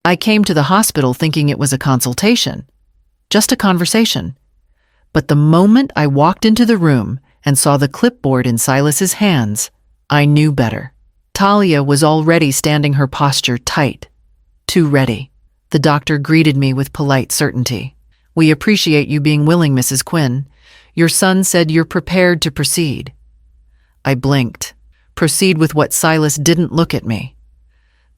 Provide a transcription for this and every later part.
I came to the hospital thinking it was a consultation, just a conversation. But the moment I walked into the room and saw the clipboard in Silas's hands, I knew better. Talia was already standing her posture tight, too ready. The doctor greeted me with polite certainty. "We appreciate you being willing, Mrs. Quinn. Your son said you're prepared to proceed." I blinked. Proceed with what? Silas didn't look at me.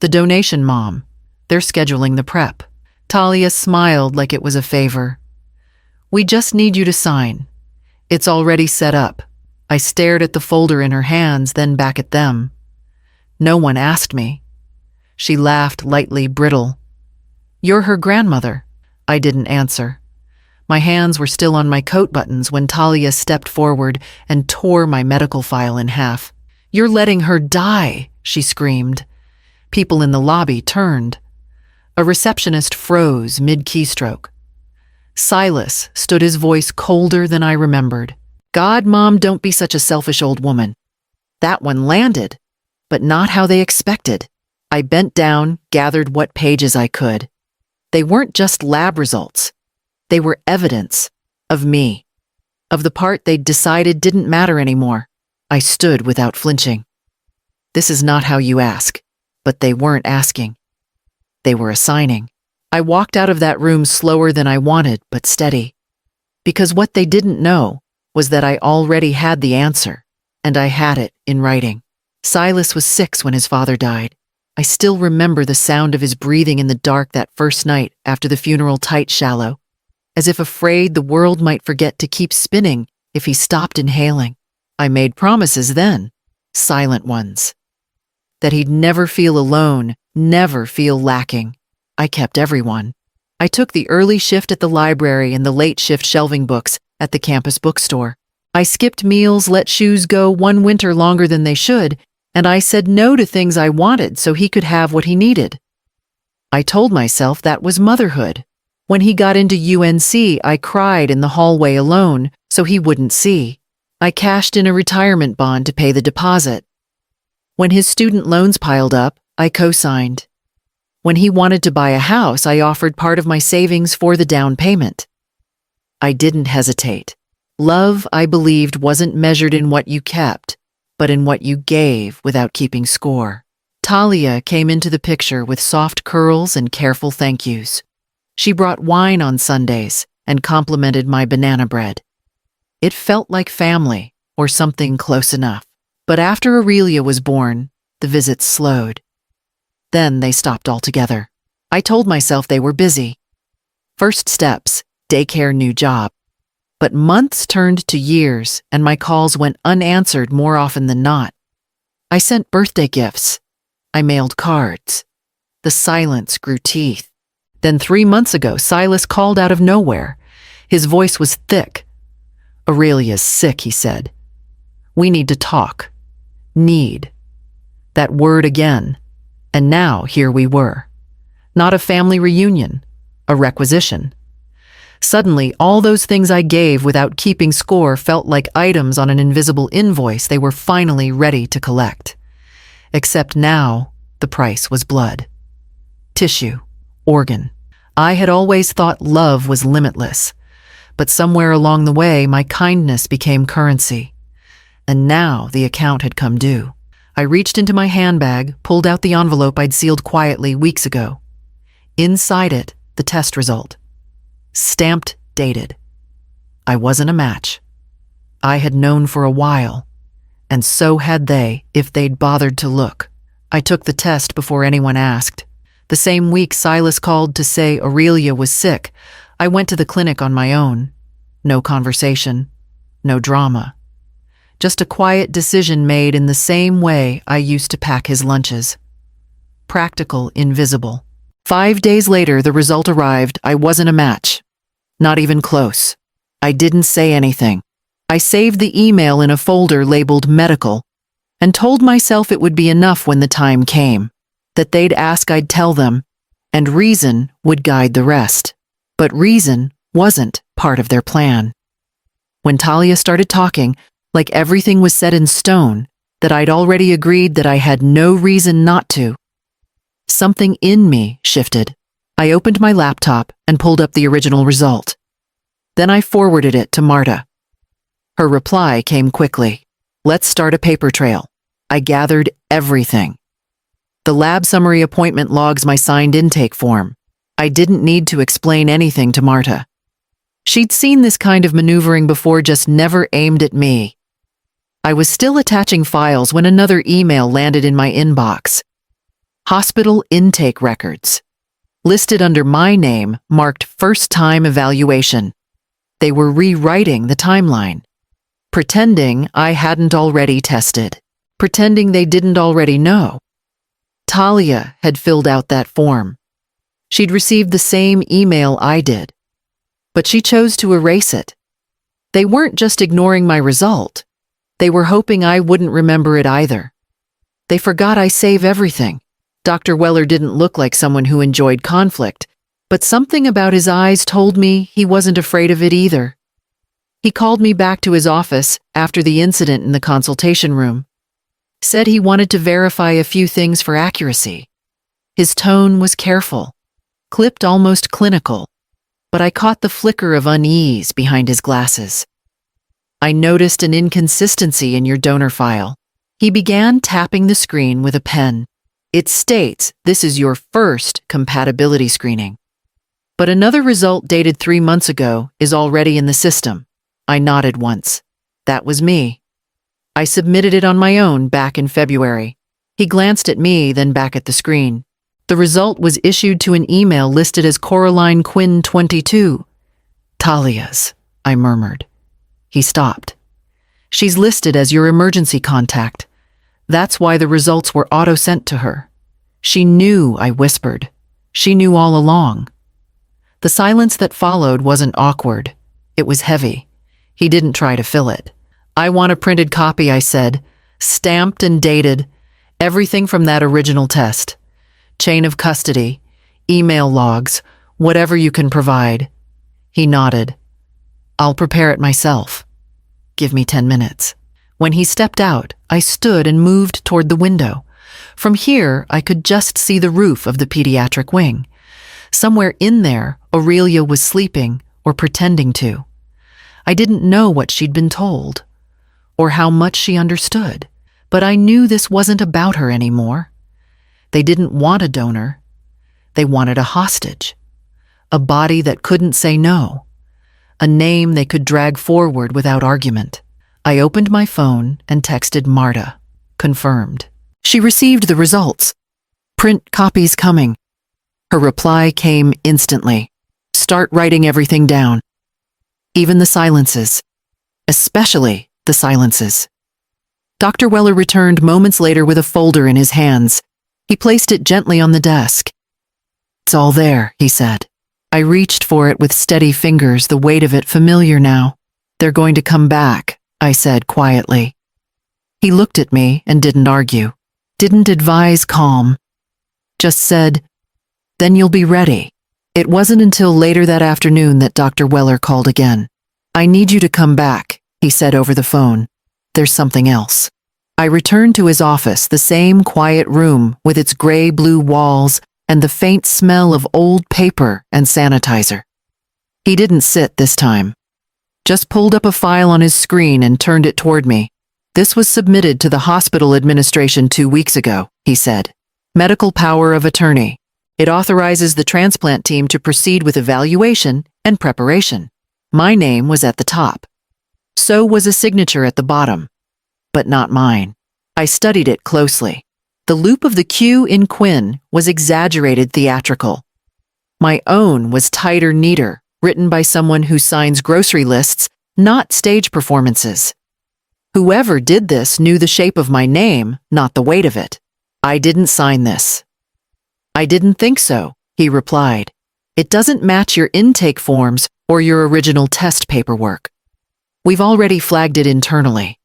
"The donation, Mom. They're scheduling the prep." Talia smiled like it was a favor. "We just need you to sign. It's already set up." I stared at the folder in her hands, then back at them. "No one asked me." She laughed lightly, brittle. "You're her grandmother." I didn't answer. My hands were still on my coat buttons when Talia stepped forward and tore my medical file in half. "You're letting her die," she screamed. People in the lobby turned. A receptionist froze mid-keystroke. Silas stood, his voice colder than I remembered. "God, Mom, don't be such a selfish old woman." That one landed, but not how they expected. I bent down, gathered what pages I could. They weren't just lab results. They were evidence of me, of the part they'd decided didn't matter anymore. I stood without flinching. This is not how you ask, but they weren't asking. They were assigning. I walked out of that room slower than I wanted, but steady. Because what they didn't know was that I already had the answer, and I had it in writing. Silas was 6 when his father died. I still remember the sound of his breathing in the dark that first night after the funeral, tight, shallow, as if afraid the world might forget to keep spinning if he stopped inhaling. I made promises then, silent ones, that he'd never feel alone, never feel lacking. I kept everyone. I took the early shift at the library and the late shift shelving books at the campus bookstore. I skipped meals, let shoes go one winter longer than they should, and I said no to things I wanted so he could have what he needed. I told myself that was motherhood. When he got into UNC, I cried in the hallway alone so he wouldn't see. I cashed in a retirement bond to pay the deposit. When his student loans piled up, I co-signed. When he wanted to buy a house, I offered part of my savings for the down payment. I didn't hesitate. Love, I believed, wasn't measured in what you kept, but in what you gave without keeping score. Talia came into the picture with soft curls and careful thank yous. She brought wine on Sundays and complimented my banana bread. It felt like family, or something close enough. But after Aurelia was born, the visits slowed. Then they stopped altogether. I told myself they were busy. First steps, daycare, new job. But months turned to years, and my calls went unanswered more often than not. I sent birthday gifts. I mailed cards. The silence grew teeth. Then 3 months ago, Silas called out of nowhere. His voice was thick. "Aurelia's sick," he said. "We need to talk." Need. That word again. And now here we were. Not a family reunion, a requisition. Suddenly, all those things I gave without keeping score felt like items on an invisible invoice they were finally ready to collect. Except now, the price was blood. Tissue. Organ. I had always thought love was limitless, but somewhere along the way, my kindness became currency. And now the account had come due. I reached into my handbag, pulled out the envelope I'd sealed quietly weeks ago. Inside it, the test result. Stamped, dated. I wasn't a match. I had known for a while, and so had they if they'd bothered to look. I took the test before anyone asked. The same week Silas called to say Aurelia was sick, I went to the clinic on my own. No conversation, no drama. Just a quiet decision made in the same way I used to pack his lunches. Practical, invisible. 5 days later, the result arrived. I wasn't a match. Not even close. I didn't say anything. I saved the email in a folder labeled medical and told myself it would be enough when the time came, that they'd ask, I'd tell them, and reason would guide the rest. But reason wasn't part of their plan. When Talia started talking, like everything was set in stone, that I'd already agreed that I had no reason not to, something in me shifted. I opened my laptop and pulled up the original result. Then I forwarded it to Marta. Her reply came quickly. Let's start a paper trail. I gathered everything. The lab summary appointment logs my signed intake form. I didn't need to explain anything to Marta. She'd seen this kind of maneuvering before, just never aimed at me. I was still attaching files when another email landed in my inbox. Hospital intake records. Listed under my name, marked first-time evaluation. They were rewriting the timeline. Pretending I hadn't already tested. Pretending they didn't already know. Talia had filled out that form. She'd received the same email I did. But she chose to erase it. They weren't just ignoring my result. They were hoping I wouldn't remember it either. They forgot I save everything. Dr. Weller didn't look like someone who enjoyed conflict, but something about his eyes told me he wasn't afraid of it either. He called me back to his office after the incident in the consultation room. Said he wanted to verify a few things for accuracy. His tone was careful, clipped almost clinical, but I caught the flicker of unease behind his glasses. I noticed an inconsistency in your donor file. He began tapping the screen with a pen. It states this is your first compatibility screening. But another result dated 3 months ago is already in the system. I nodded once. That was me. I submitted it on my own back in February. He glanced at me, then back at the screen. The result was issued to an email listed as Coraline Quinn 22. Talia's, I murmured. He stopped. She's listed as your emergency contact. That's why the results were auto-sent to her. She knew, I whispered. She knew all along. The silence that followed wasn't awkward. It was heavy. He didn't try to fill it. I want a printed copy, I said, stamped and dated, everything from that original test. Chain of custody, email logs, whatever you can provide. He nodded. I'll prepare it myself. Give me 10 minutes. When he stepped out, I stood and moved toward the window. From here, I could just see the roof of the pediatric wing. Somewhere in there, Aurelia was sleeping or pretending to. I didn't know what she'd been told, or how much she understood, but I knew this wasn't about her anymore. They didn't want a donor. They wanted a hostage, a body that couldn't say no, a name they could drag forward without argument. I opened my phone and texted Marta. Confirmed. She received the results. Print copies coming. Her reply came instantly. Start writing everything down. Even the silences. Especially the silences. Dr. Weller returned moments later with a folder in his hands. He placed it gently on the desk. It's all there, he said. I reached for it with steady fingers, the weight of it familiar now. They're going to come back, I said quietly. He looked at me and didn't argue. Didn't advise calm. Just said, then you'll be ready. It wasn't until later that afternoon that Dr. Weller called again. I need you to come back, he said over the phone. There's something else. I returned to his office, the same quiet room with its gray-blue walls and the faint smell of old paper and sanitizer. He didn't sit this time. Just pulled up a file on his screen and turned it toward me. This was submitted to the hospital administration 2 weeks ago, he said. Medical power of attorney. It authorizes the transplant team to proceed with evaluation and preparation. My name was at the top. So was a signature at the bottom. But not mine. I studied it closely. The loop of the Q in Quinn was exaggerated theatrical. My own was tighter, neater, written by someone who signs grocery lists, not stage performances. Whoever did this knew the shape of my name, not the weight of it. I didn't sign this. I didn't think so, he replied. It doesn't match your intake forms or your original test paperwork. We've already flagged it internally.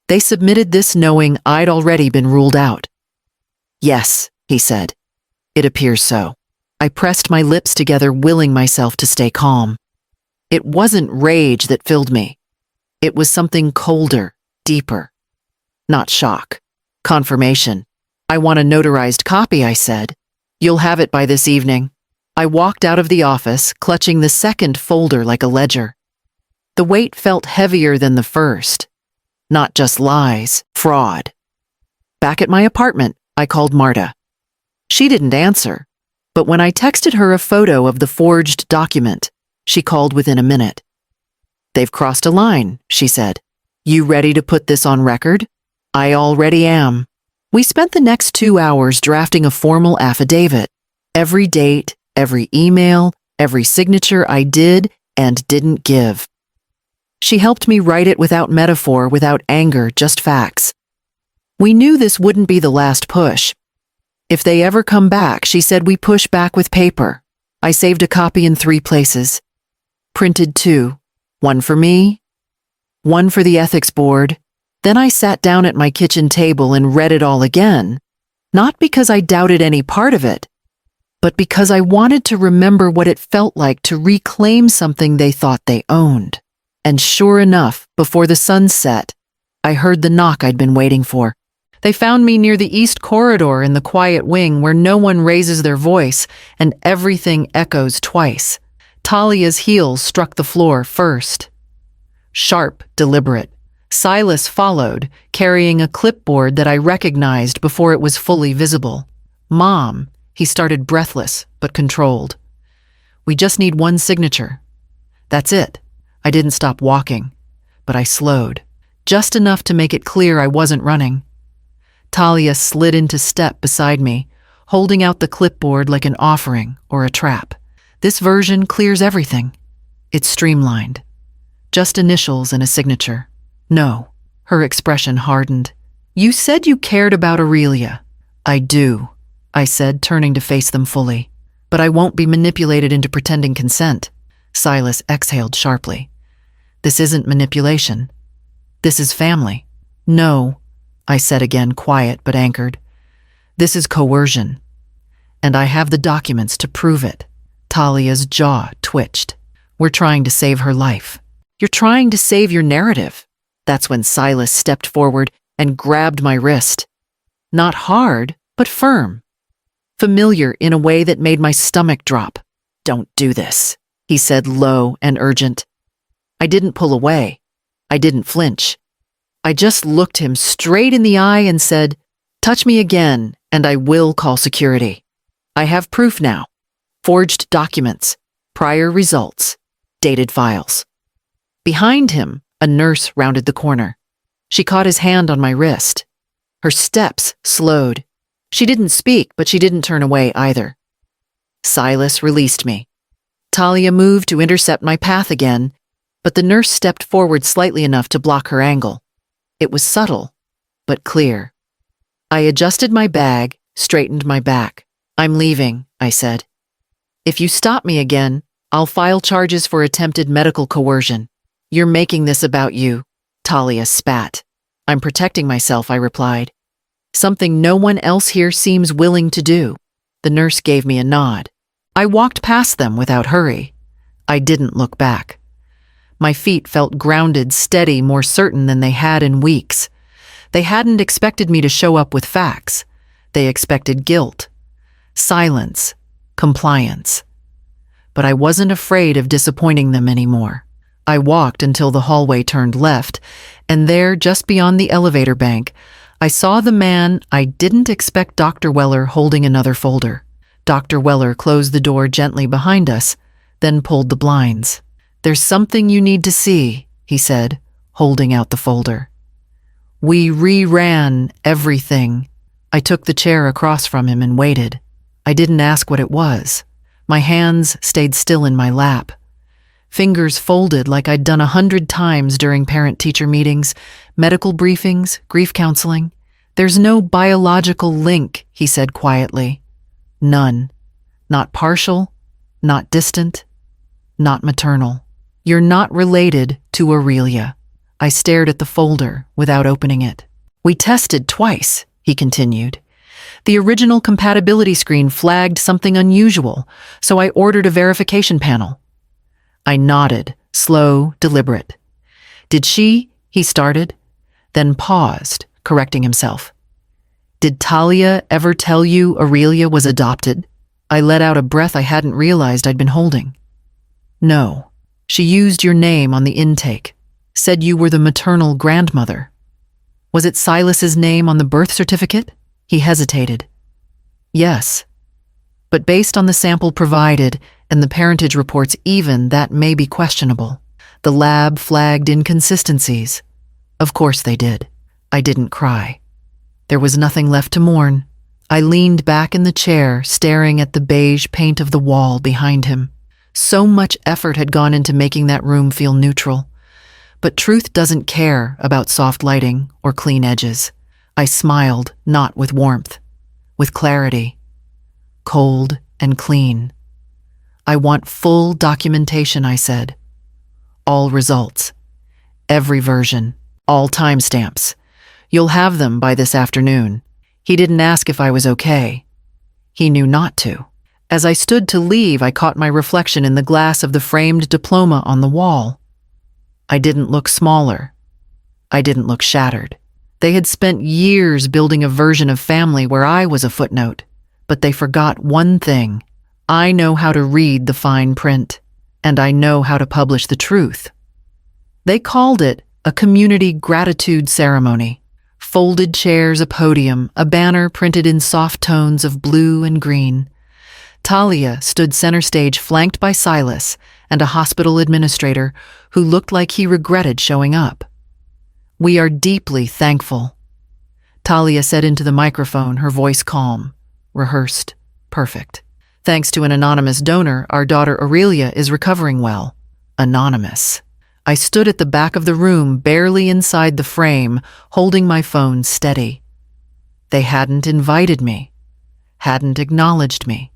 They submitted this knowing I'd already been ruled out. Yes, he said. It appears so. I pressed my lips together, willing myself to stay calm. It wasn't rage that filled me. It was something colder, deeper. Not shock. Confirmation. I want a notarized copy, I said. You'll have it by this evening. I walked out of the office, clutching the second folder like a ledger. The weight felt heavier than the first. Not just lies, fraud. Back at my apartment, I called Marta. She didn't answer, but when I texted her a photo of the forged document, she called within a minute. "They've crossed a line," she said. "You ready to put this on record?" "I already am." We spent the next 2 hours drafting a formal affidavit. Every date, every email, every signature I did and didn't give. She helped me write it without metaphor, without anger, just facts. We knew this wouldn't be the last push. If they ever come back, she said, we push back with paper. I saved a copy in 3 places. Printed 2. One for me, one for the ethics board. Then I sat down at my kitchen table and read it all again, not because I doubted any part of it, but because I wanted to remember what it felt like to reclaim something they thought they owned. And sure enough, before the sun set, I heard the knock I'd been waiting for. They found me near the east corridor in the quiet wing where no one raises their voice and everything echoes twice. Talia's heels struck the floor first. Sharp, deliberate. Silas followed, carrying a clipboard that I recognized before it was fully visible. "Mom," he started, breathless but controlled. "We just need one signature. That's it." I didn't stop walking, but I slowed, just enough to make it clear I wasn't running. Talia slid into step beside me, holding out the clipboard like an offering or a trap. This version clears everything. It's streamlined. Just initials and a signature. "No." Her expression hardened. "You said you cared about Aurelia." "I do," I said, turning to face them fully. "But I won't be manipulated into pretending consent." Silas exhaled sharply. "This isn't manipulation. This is family." "No," I said again, quiet but anchored. "This is coercion. And I have the documents to prove it." Talia's jaw twitched. "We're trying to save her life." "You're trying to save your narrative." That's when Silas stepped forward and grabbed my wrist. Not hard, but firm. Familiar in a way that made my stomach drop. "Don't do this," he said, low and urgent. I didn't pull away. I didn't flinch. I just looked him straight in the eye and said, "Touch me again, and I will call security. I have proof now. Forged documents, prior results, dated files." Behind him, a nurse rounded the corner. She caught his hand on my wrist. Her steps slowed. She didn't speak, but she didn't turn away either. Silas released me. Talia moved to intercept my path again, but the nurse stepped forward slightly enough to block her angle. It was subtle, but clear. I adjusted my bag, straightened my back. "I'm leaving," I said. "If you stop me again, I'll file charges for attempted medical coercion." "You're making this about you," Talia spat. "I'm protecting myself," I replied. "Something no one else here seems willing to do." The nurse gave me a nod. I walked past them without hurry. I didn't look back. My feet felt grounded, steady, more certain than they had in weeks. They hadn't expected me to show up with facts. They expected guilt, silence, compliance. But I wasn't afraid of disappointing them anymore. I walked until the hallway turned left, and there, just beyond the elevator bank, I saw the man I didn't expect, Dr. Weller, holding another folder. Dr. Weller closed the door gently behind us, then pulled the blinds. "There's something you need to see," he said, holding out the folder. "We reran everything." I took the chair across from him and waited. I didn't ask what it was. My hands stayed still in my lap. Fingers folded like I'd done 100 times during parent-teacher meetings, medical briefings, grief counseling. "There's no biological link," he said quietly. "None. Not partial, not distant, not maternal. You're not related to Aurelia." I stared at the folder without opening it. "We tested twice," he continued. "The original compatibility screen flagged something unusual, so I ordered a verification panel." I nodded, slow, deliberate. "Did she?" he started, then paused, correcting himself. "Did Talia ever tell you Aurelia was adopted?" I let out a breath I hadn't realized I'd been holding. No. She used your name on the intake, said you were the maternal grandmother. Was it Silas's name on the birth certificate? He hesitated. Yes. But based on the sample provided and the parentage reports even, that may be questionable. The lab flagged inconsistencies. Of course they did. I didn't cry. There was nothing left to mourn. I leaned back in the chair, staring at the beige paint of the wall behind him. So much effort had gone into making that room feel neutral. But truth doesn't care about soft lighting or clean edges. I smiled, not with warmth, with clarity. Cold and clean. I want full documentation, I said. All results. Every version. All timestamps. You'll have them by this afternoon. He didn't ask if I was okay. He knew not to. As I stood to leave, I caught my reflection in the glass of the framed diploma on the wall. I didn't look smaller. I didn't look shattered. They had spent years building a version of family where I was a footnote, but they forgot one thing. I know how to read the fine print, and I know how to publish the truth. They called it a community gratitude ceremony. Folded chairs, a podium, a banner printed in soft tones of blue and green. Talia stood center stage, flanked by Silas and a hospital administrator who looked like he regretted showing up. We are deeply thankful. Talia said into the microphone, her voice calm, rehearsed, perfect. Thanks to an anonymous donor, our daughter Aurelia is recovering well. Anonymous. I stood at the back of the room, barely inside the frame, holding my phone steady. They hadn't invited me, hadn't acknowledged me.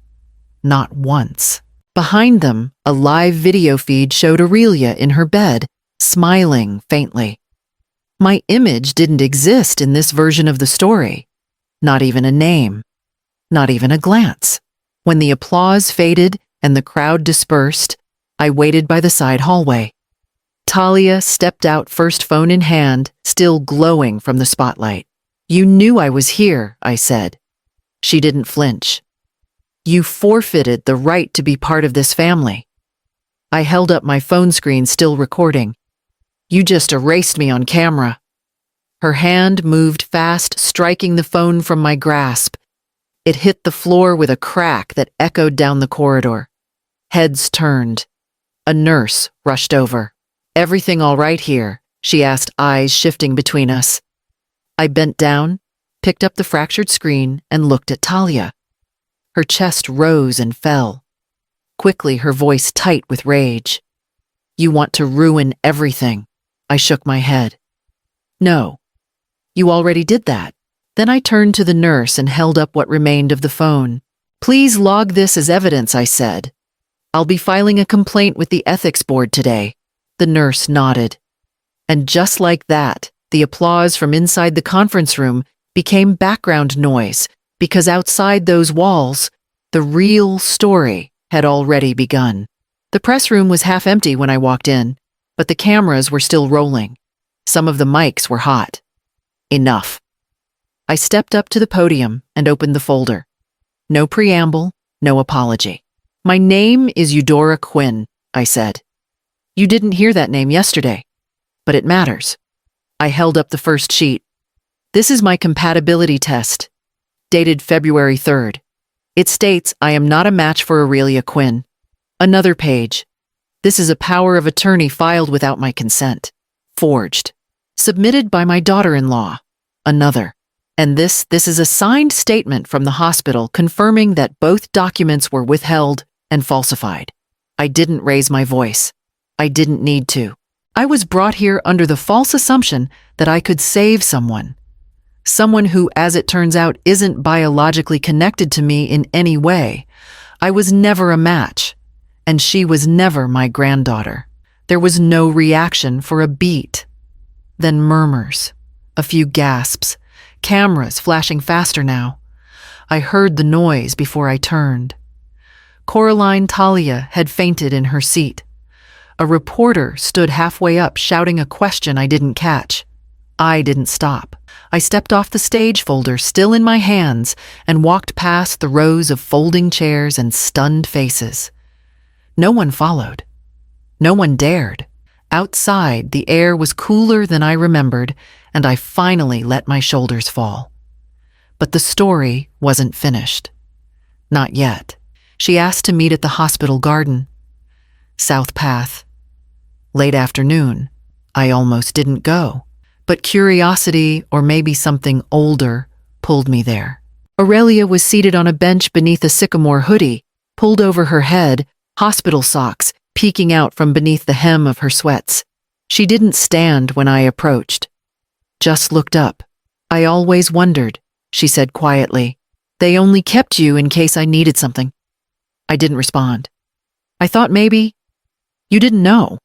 Not once. Behind them, a live video feed showed Aurelia in her bed, smiling faintly. My image didn't exist in this version of the story. Not even a name. Not even a glance. When the applause faded and the crowd dispersed, I waited by the side hallway. Talia stepped out, first phone in hand, still glowing from the spotlight. You knew I was here, I said. She didn't flinch. You forfeited the right to be part of this family. I held up my phone screen, still recording. You just erased me on camera. Her hand moved fast, striking the phone from my grasp. It hit the floor with a crack that echoed down the corridor. Heads turned. A nurse rushed over. Everything all right here? She asked, eyes shifting between us. I bent down, picked up the fractured screen, and looked at Talia. Her chest rose and fell. Quickly, her voice tight with rage. You want to ruin everything. I shook my head. No. You already did that. Then I turned to the nurse and held up what remained of the phone. Please log this as evidence, I said. I'll be filing a complaint with the ethics board today. The nurse nodded. And just like that, the applause from inside the conference room became background noise, because outside those walls, the real story had already begun. The press room was half empty when I walked in, but the cameras were still rolling. Some of the mics were hot. Enough. I stepped up to the podium and opened the folder. No preamble, no apology. My name is Odora Quinn, I said. You didn't hear that name yesterday, but it matters. I held up the first sheet. This is my compatibility test, dated February 3rd. It states I am not a match for Aurelia Quinn. Another page. This is a power of attorney filed without my consent. Forged. Submitted by my daughter-in-law. Another. And this is a signed statement from the hospital confirming that both documents were withheld and falsified. I didn't raise my voice. I didn't need to. I was brought here under the false assumption that I could save someone. Someone who, as it turns out, isn't biologically connected to me in any way. I was never a match, and she was never my granddaughter. There was no reaction for a beat. Then murmurs, a few gasps, cameras flashing faster now. I heard the noise before I turned. Coraline Talia had fainted in her seat. A reporter stood halfway up, shouting a question I didn't catch. I didn't stop. I stepped off the stage folder still in my hands and walked past the rows of folding chairs and stunned faces. No one followed. No one dared. Outside, the air was cooler than I remembered, and I finally let my shoulders fall. But the story wasn't finished. Not yet. She asked to meet at the hospital garden. South Path. Late afternoon. I almost didn't go. But curiosity, or maybe something older, pulled me there. Aurelia was seated on a bench beneath a sycamore hoodie, pulled over her head, hospital socks peeking out from beneath the hem of her sweats. She didn't stand when I approached. Just looked up. I always wondered, she said quietly. They only kept you in case I needed something. I didn't respond. I thought maybe you didn't know,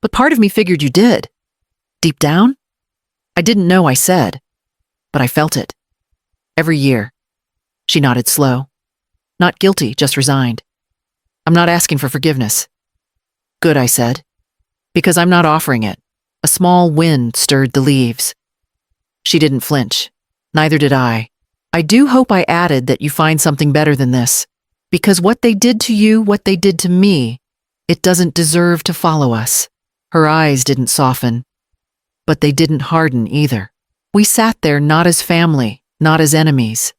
but part of me figured you did. Deep down? I didn't know I said, but I felt it. Every year. She nodded slow. Not guilty, just resigned. I'm not asking for forgiveness. Good, I said, because I'm not offering it. A small wind stirred the leaves. She didn't flinch. Neither did I. I do hope I added that you find something better than this, because what they did to you, what they did to me, it doesn't deserve to follow us. Her eyes didn't soften, but they didn't harden either. We sat there not as family, not as enemies.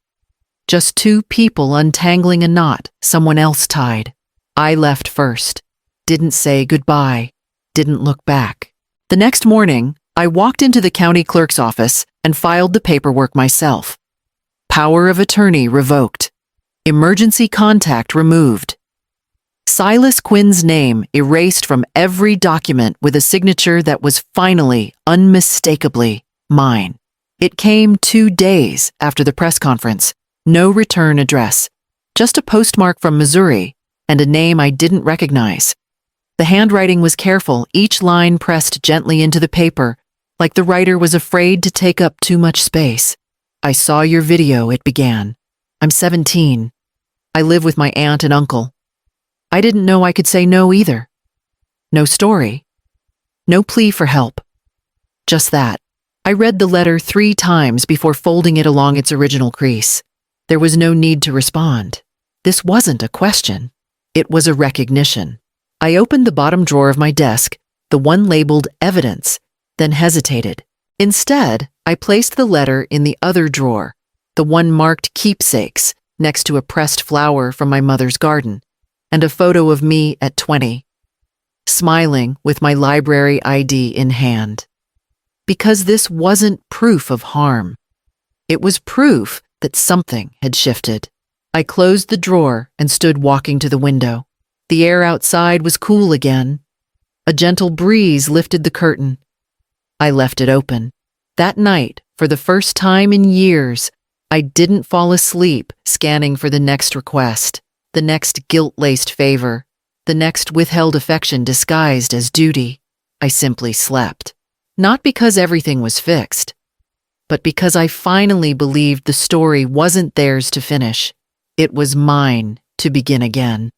Just two people untangling a knot someone else tied. I left first. Didn't say goodbye. Didn't look back. The next morning, I walked into the county clerk's office and filed the paperwork myself. Power of attorney revoked. Emergency contact removed. Silas Quinn's name erased from every document with a signature that was finally, unmistakably, mine. It came 2 days after the press conference. No return address. Just a postmark from Missouri and a name I didn't recognize. The handwriting was careful, each line pressed gently into the paper, like the writer was afraid to take up too much space. I saw your video, it began. I'm 17. I live with my aunt and uncle. I didn't know I could say no either. No story. No plea for help. Just that. I read the letter 3 times before folding it along its original crease. There was no need to respond. This wasn't a question. It was a recognition. I opened the bottom drawer of my desk, the one labeled evidence, then hesitated. Instead, I placed the letter in the other drawer, the one marked keepsakes, next to a pressed flower from my mother's garden, and a photo of me at 20, smiling with my library ID in hand. Because this wasn't proof of harm. It was proof that something had shifted. I closed the drawer and stood walking to the window. The air outside was cool again. A gentle breeze lifted the curtain. I left it open. That night, for the first time in years, I didn't fall asleep scanning for the next request, the next guilt-laced favor, the next withheld affection disguised as duty. I simply slept. Not because everything was fixed, but because I finally believed the story wasn't theirs to finish. It was mine to begin again.